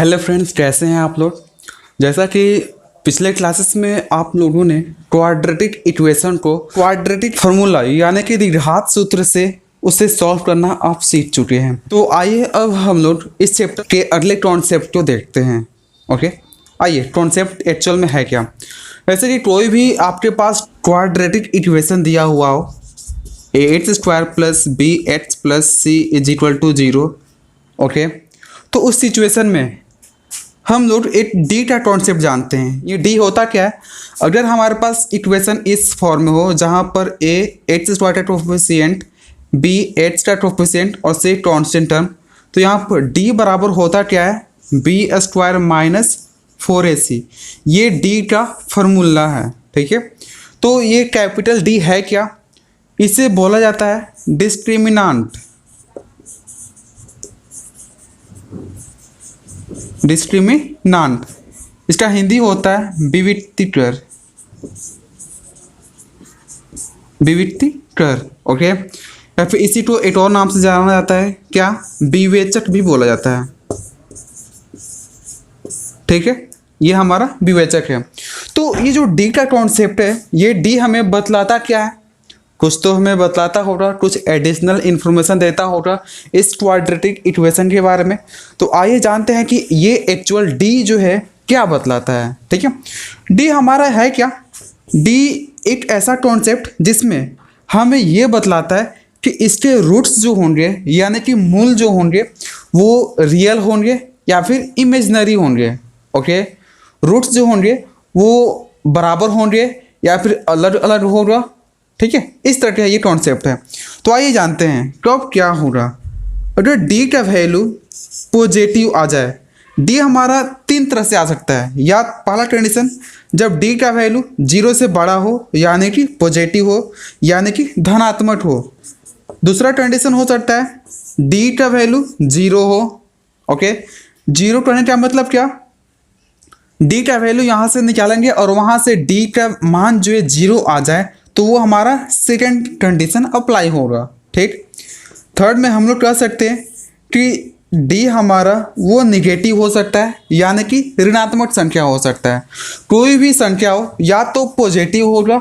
Hello friends, कैसे हैं आप लोग। जैसा कि पिछले क्लासेस में आप लोगों ने क्वाड्रेटिक इक्वेशन को क्वाड्रेटिक फार्मूला यानी कि द्विघात सूत्र से उसे सॉल्व करना आप सीख चुके हैं। तो आइए अब हम लोग इस चैप्टर के अगले कॉन्सेप्ट को देखते हैं। ओके, आइए कॉन्सेप्ट एक्चुअल में है क्या। वैसे कि कोई भी आपके पास क्वाड्रेटिक इक्वेशन दिया हुआ हो, ax² plus bx plus c is equal to 0। Okay, तो उस सिचुएशन में हम लोग एक डी का कॉन्सेप्ट जानते हैं। ये डी होता क्या है, अगर हमारे पास इक्वेशन इस फॉर्म में हो जहाँ पर a x² का कोफिशिएंट, b h का कोफिशिएंट और c कांस्टेंट टर्म, तो यहाँ पर d बराबर होता क्या है, b² माइनस 4ac। ये d का फार्मूला है। ठीक है, तो ये कैपिटल D है क्या, इसे बोला जाता है डिस्क्रिमिनांट। डिस्क्रिमिनांट इसका हिंदी होता है विविक्तिकर। विविक्तिकर, ओके। या फिर इसी को एक और नाम से जाना जाता है क्या, विवेचक भी बोला जाता है। ठीक है, ये हमारा विवेचक है। तो ये जो डी का कॉन्सेप्ट है, ये डी हमें बतलाता क्या है, कुछ तो हमें बतलाता होगा, कुछ एडिशनल इन्फॉर्मेशन देता होगा इस क्वाड्रेटिक इक्वेशन के बारे में। तो आइए जानते हैं कि ये एक्चुअल डी जो है क्या बतलाता है। ठीक है, डी हमारा है क्या, डी एक ऐसा कॉन्सेप्ट जिसमें हमें ये बतलाता है कि इसके रूट्स जो होंगे यानी कि मूल जो होंगे वो रियल होंगे या फिर इमेजिनरी होंगे। ओके, रूट्स जो होंगे वो बराबर होंगे या फिर अलग अलग होगा। ठीक है, इस तरह का ये कॉन्सेप्ट है। तो आइए जानते हैं कब क्या होगा अगर डी का वैल्यू पॉजिटिव आ जाए। डी हमारा तीन तरह से आ सकता है। या पहला कंडीशन, जब डी का वैल्यू 0 से बड़ा हो यानी कि पॉजिटिव हो यानी कि धनात्मक हो। दूसरा कंडीशन हो सकता है डी का वैल्यू 0 हो। ओके, 0 करने का मतलब क्या, डी का वैल्यू यहाँ से निकालेंगे और वहाँ से डी का मान जो है 0 आ जाए, तो वो हमारा सेकंड कंडीशन अप्लाई होगा। ठीक, थर्ड में हम लोग कह सकते हैं कि डी हमारा वो निगेटिव हो सकता है यानी कि ऋणात्मक संख्या हो सकता है। कोई भी संख्या हो, या तो पॉजिटिव होगा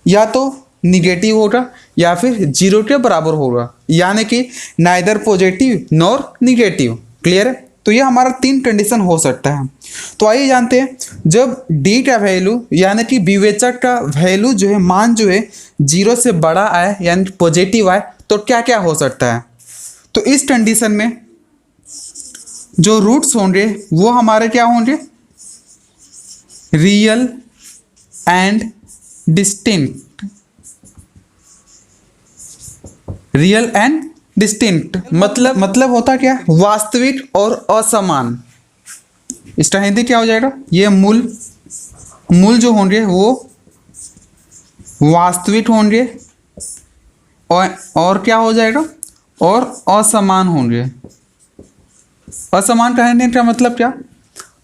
या तो निगेटिव होगा या फिर 0 के बराबर होगा, यानी कि neither positive nor negative. Clear है, तो ये हमारा तीन कंडीशन हो सकता है। तो आइए जानते हैं, जब डी का वैल्यू यानी कि विवेचक का वैल्यू जो है, मान जो है 0 से बड़ा आए यानी कि पॉजिटिव आए, तो क्या क्या हो सकता है। तो इस कंडीशन में जो रूट्स होंगे वो हमारे क्या होंगे, real and distinct. Real and distinct मतलब होता क्या, वास्तविक और असमान। इसका हिंदी क्या हो जाएगा, ये मूल जो होंगे वो वास्तविक होंगे और क्या हो जाएगा, और असमान होंगे। असमान कहने का मतलब क्या,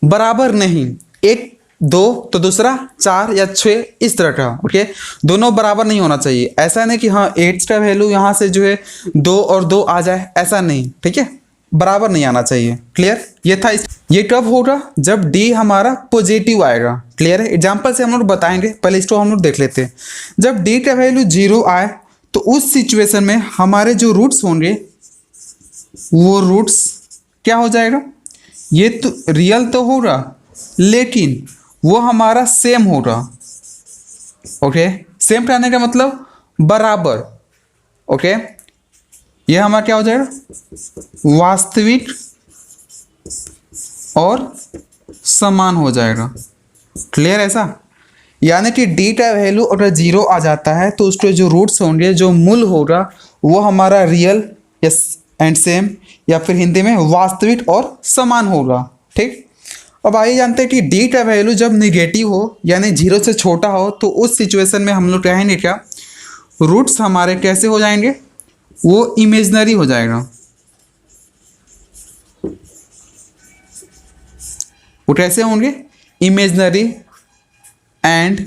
बराबर नहीं, एक 2 तो दूसरा 4 या 6, इस तरह का। ओके, दोनों बराबर नहीं होना चाहिए। ऐसा नहीं कि हाँ 8 का वैल्यू यहाँ से जो है 2 और 2 आ जाए, ऐसा नहीं। ठीक है, बराबर नहीं आना चाहिए। क्लियर, ये था। ये कब होगा, जब डी हमारा पॉजिटिव आएगा। क्लियर है, एग्जाम्पल से हम लोग बताएंगे, पहले इसको हम लोग देख लेते हैं। जब डी का वैल्यू 0 आए तो उस सिचुएशन में हमारे जो रूट्स होंगे वो रूट्स क्या हो जाएगा, ये तो रियल तो होगा लेकिन वो हमारा सेम होगा। ओके, सेम कहने का मतलब बराबर। ओके, ये हमारा क्या हो जाएगा, वास्तविक और समान हो जाएगा। क्लियर ऐसा, यानी कि डी का वैल्यू अगर 0 आ जाता है तो उसके जो रूट्स होंगे, जो मूल होगा, वो हमारा रियल एंड सेम या फिर हिंदी में वास्तविक और समान होगा। ठीक, अब आइए जानते हैं कि डी का वैल्यू जब निगेटिव हो यानी 0 से छोटा हो, तो उस सिचुएशन में हम लोग कहेंगे क्या, रूट्स हमारे कैसे हो जाएंगे, वो इमेजिनरी हो जाएगा। वो कैसे होंगे, इमेजिनरी एंड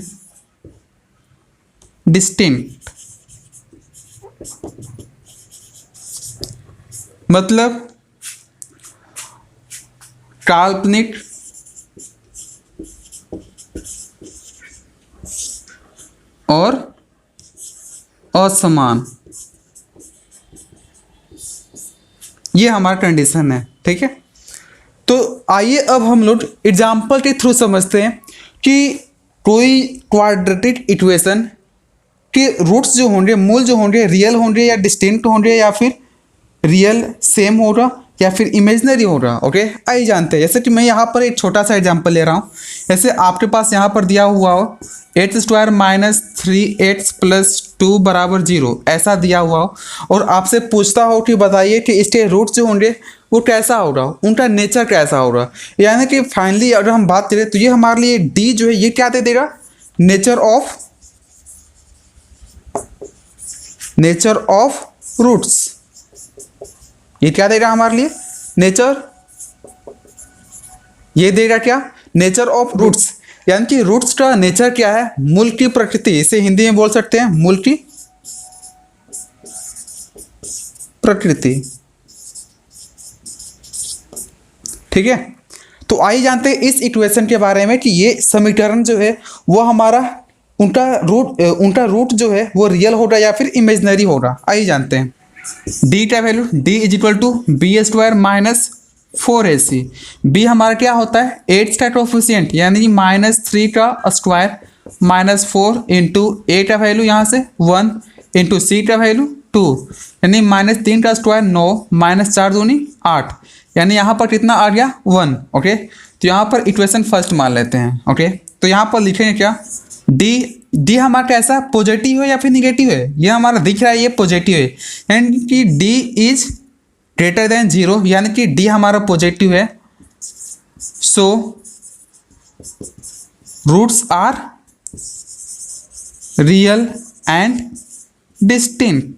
डिस्टिंक्ट। मतलब काल्पनिक और असमान, ये हमारा कंडीशन है। ठीक है, तो आइए अब हम लोग एग्जाम्पल के थ्रू समझते हैं कि कोई क्वाड्रेटिक इक्वेशन के रूट्स जो होंगे, मूल जो होंगे, रियल होंगे या डिस्टिंक्ट होंगे या फिर रियल सेम होगा या फिर इमेजनरी होगा। ओके, आइए जानते हैं। जैसे कि मैं यहाँ पर एक छोटा सा एग्जांपल ले रहा हूँ। जैसे आपके पास यहाँ पर दिया हुआ हो x² माइनस 3x प्लस 2 बराबर 0, ऐसा दिया हुआ हो और आपसे पूछता हो कि बताइए कि इसके रूट्स जो होंगे वो कैसा होगा, उनका नेचर कैसा होगा। यानी कि फाइनली अगर हम बात करें तो ये हमारे लिए डी जो है ये क्या दे देगा, नेचर ऑफ रूट्स। ये क्या देगा हमारे लिए, नेचर, ये देगा क्या, नेचर ऑफ रूट्स। यानी कि रूट्स का नेचर क्या है, मूल की प्रकृति, इसे हिंदी में बोल सकते हैं मूल की प्रकृति। ठीक है, तो आइए जानते हैं इस इक्वेशन के बारे में कि ये समीकरण जो है वो हमारा उनका रूट जो है वो रियल होगा या फिर इमेजिनरी होगा। आइए जानते हैं। डी का value D is equal to b² minus 4ac। b हमारा क्या होता है, 8 का कोफिशिएंट यानी -3 का स्क्वायर माइनस 4 इंटू ए का वैल्यू यहाँ से 1 इंटू सी का वैल्यू 2 यानी -3 का स्क्वायर 9 माइनस 4 दूनी 8 यानी यहाँ पर कितना आ गया 1। ओके, तो यहाँ पर इक्वेशन फर्स्ट मान लेते हैं। ओके, तो यहाँ पर लिखेंगे क्या, डी हमारा कैसा, पॉजिटिव है या फिर निगेटिव है, ये हमारा दिख रहा है ये पॉजिटिव है, यानी कि डी इज ग्रेटर देन 0, यानी कि डी हमारा पॉजिटिव है। So roots are real and distinct.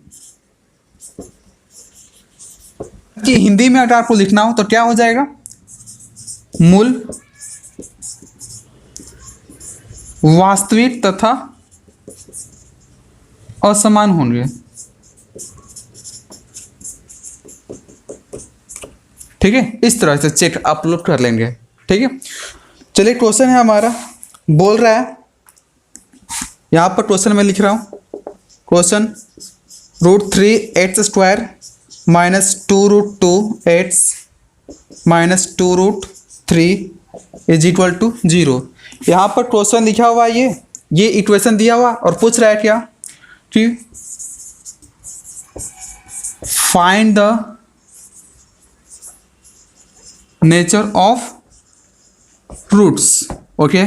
कि हिंदी में अगर आपको लिखना हो तो क्या हो जाएगा, मूल वास्तविक तथा असमान होंगे। ठीक है, इस तरह से चेक अपलोड कर लेंगे। ठीक है, चलिए क्वेश्चन है हमारा, बोल रहा है यहाँ पर क्वेश्चन में लिख रहा हूँ, question √3x² minus 2√2x minus 2√3 is equal to 0। यहाँ पर क्वेश्चन लिखा हुआ है, ये इक्वेशन दिया हुआ और पूछ रहा है क्या कि find the nature of roots. Okay,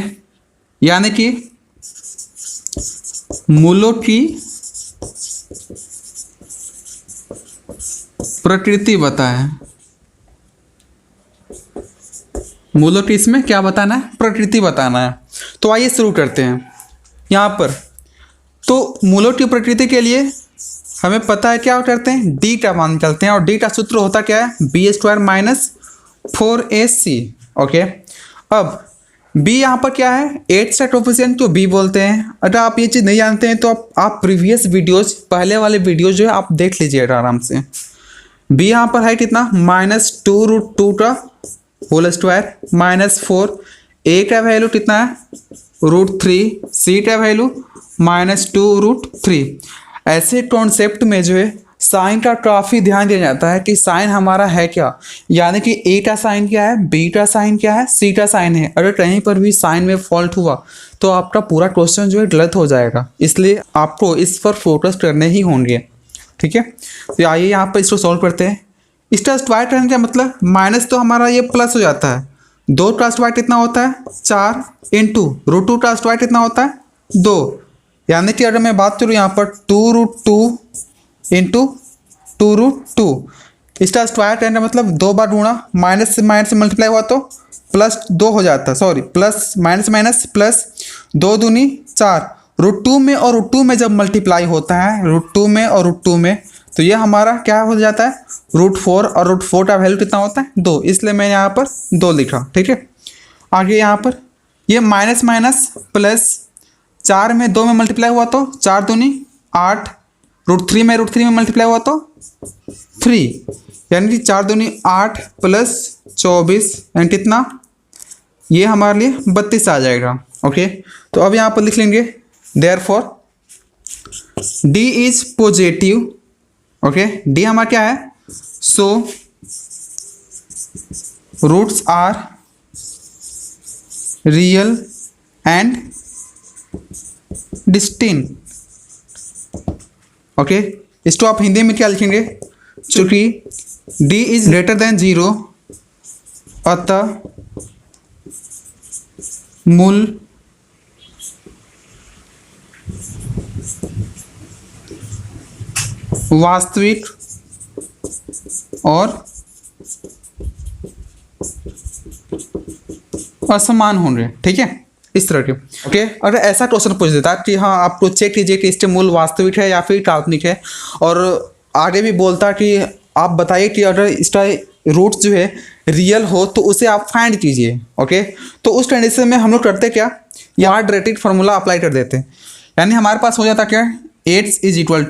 यानी कि मूलों की प्रकृति बताएं। मूलों की इसमें क्या बताना है, प्रकृति बताना है। तो आइए शुरू करते हैं। यहाँ पर तो मूलों की प्रकृति के लिए हमें पता है क्या करते हैं, डी का मान निकालते हैं और डी का सूत्र होता क्या है, b² माइनस 4ac। ओके, अब b यहाँ पर क्या है, 8 का कोफिशिएंट को b बोलते हैं। अगर आप ये चीज़ नहीं जानते हैं तो आप प्रीवियस वीडियोज, पहले वाले वीडियोज जो है आप देख लीजिएगा आराम से। b यहाँ पर है कितना, -2√2 का होल स्क्वायर माइनस 4, a का वैल्यू कितना है √3, c का वैल्यू -2√3। ऐसे कॉन्सेप्ट में जो है साइन का काफ़ी ध्यान दिया जाता है कि साइन हमारा है क्या, यानी कि ए का साइन क्या है, बी का साइन क्या है, सी का साइन है। अगर कहीं पर भी साइन में फॉल्ट हुआ तो आपका पूरा क्वेश्चन जो है गलत हो जाएगा, इसलिए आपको इस पर फोकस करने ही होंगे। ठीक है, तो आइए यहाँ पर इसको सॉल्व करते हैं। इसका स्क्वायर करने का मतलब माइनस तो हमारा ये प्लस हो जाता है, 2 का स्क्वायर कितना होता है 4 इंटू √2 का स्क्वायर कितना होता है 2, यानी कि अगर मैं बात करूँ यहाँ पर 2√2 इंटू 2√2, इसका स्क्वायर करने का मतलब 2 बार गुणा, माइनस से माइनस से मल्टीप्लाई हुआ तो +2 हो जाता है, sorry plus minus minus plus 2 दूनी 4, √2 में और √2 में जब मल्टीप्लाई होता है, √2 में और √2 में, तो ये हमारा क्या हो जाता है √4 और √4 का वैल्यू कितना होता है 2, इसलिए मैं यहाँ पर 2 लिखा। ठीक है, आगे यहाँ पर ये माइनस माइनस प्लस 4 में 2 में मल्टीप्लाई हुआ तो 4 दूनी 8, √3 में मल्टीप्लाई हुआ तो 3, यानी कि 4 दूनी 8 प्लस 24 यानी कितना, ये हमारे लिए 32 आ जाएगा। ओके, तो अब यहाँ पर लिख लेंगे therefore D is positive. Okay, D हमारा क्या है, so roots are real and distinct. Okay, इसको आप हिंदी में क्या लिखेंगे, चूंकि d इज ग्रेटर देन 0 अतः मूल वास्तविक और असमान होंगे। ठीक है, इस तरह के। ओके, अगर ऐसा क्वेश्चन पूछ देता कि हाँ आपको चेक कीजिए कि इसके मूल वास्तविक है या फिर काल्पनिक है, और आगे भी बोलता कि आप बताइए कि अगर इसका रूट जो है रियल हो तो उसे आप फाइंड कीजिए। ओके, तो उस कंडीशन में हम लोग करते क्या, यहाँ डायरेक्ट फार्मूला अप्लाई कर देते हैं, यानी हमारे पास हो जाता क्या, x is equal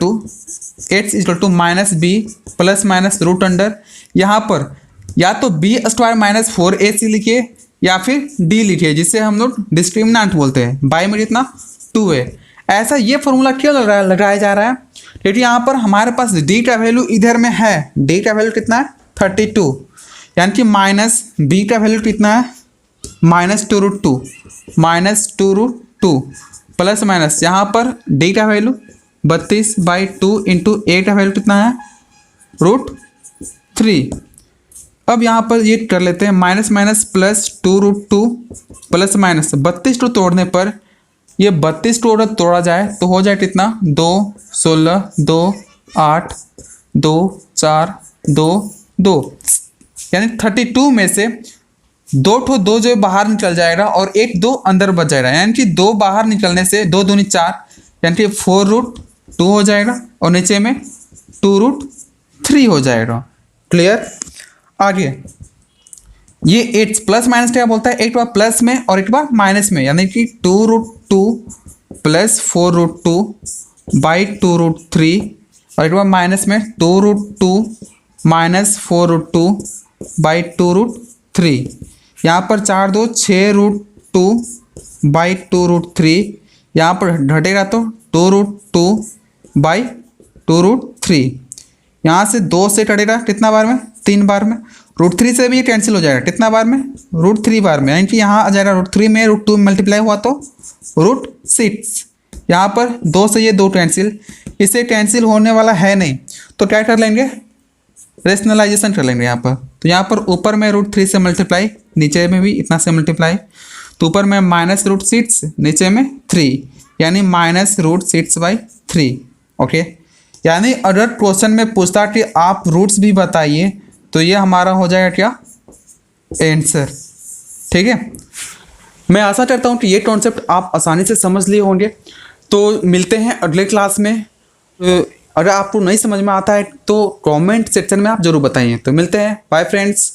to minus b plus minus root under, यहाँ पर या तो बी स्क्वायर माइनस 4ac लिखिए या फिर डी लिखिए, जिससे हम लोग डिस्क्रिमिनेंट बोलते हैं, बाई में कितना 2a। ऐसा ये फॉर्मूला क्यों लगाया जा रहा है, क्योंकि यहाँ पर हमारे पास डी का वैल्यू इधर में है, डी का वैल्यू कितना है 32, यानी कि माइनस बी का वैल्यू कितना है -2√2 -2√2 प्लस माइनस यहाँ पर डी का वैल्यू 32/2 इंटू ए का वैल्यू कितना है √3। अब यहाँ पर ये कर लेते हैं minus minus plus 2√2 plus minus 32 को तोड़ने पर ये 32 को अगर तोड़ा जाए तो हो जाए कितना 2 16 2 8 2 4 2 2, यानी 32 में से 2 जो बाहर निकल जाएगा और 1 2 अंदर बच जाएगा, यानी कि 2 बाहर निकलने से 2 दूनी 4, यानी कि 4√2 हो जाएगा और नीचे में 2√3 हो जाएगा। क्लियर। आगे ये 8 प्लस माइनस क्या बोलता है, एक बार प्लस में और एक बार माइनस में, यानी कि 2√2 प्लस 4√2/2√3 और एक बार माइनस में 2√2 माइनस 4√2/2√3। यहाँ पर 4 2 6√2/2√3, यहाँ पर घटेगा तो 2√2/2√3, यहाँ से 2 से कटेगा कितना बार में 3 बार में, √3 से भी ये कैंसिल हो जाएगा कितना बार में √3 बार में, यानी कि यहाँ आ जाएगा √3 में √2 मल्टीप्लाई हुआ तो √6, यहाँ पर 2 से ये 2 कैंसिल, इसे कैंसिल होने वाला है नहीं तो क्या कर लेंगे, रेशनलाइजेशन कर लेंगे यहाँ पर। तो यहाँ पर ऊपर में √3 से मल्टीप्लाई, नीचे में भी इतना से मल्टीप्लाई, तो ऊपर में -√6 नीचे में 3, यानी -√6/3। ओके, यानी अगर क्वेश्चन में पूछता कि आप रूट्स भी बताइए तो ये हमारा हो जाएगा क्या आंसर। ठीक है, मैं आशा करता हूँ कि ये कॉन्सेप्ट आप आसानी से समझ लिए होंगे। तो मिलते हैं अगले क्लास में। अगर आपको नहीं समझ में आता है तो कमेंट सेक्शन में आप जरूर बताइए। तो मिलते हैं, बाय फ्रेंड्स।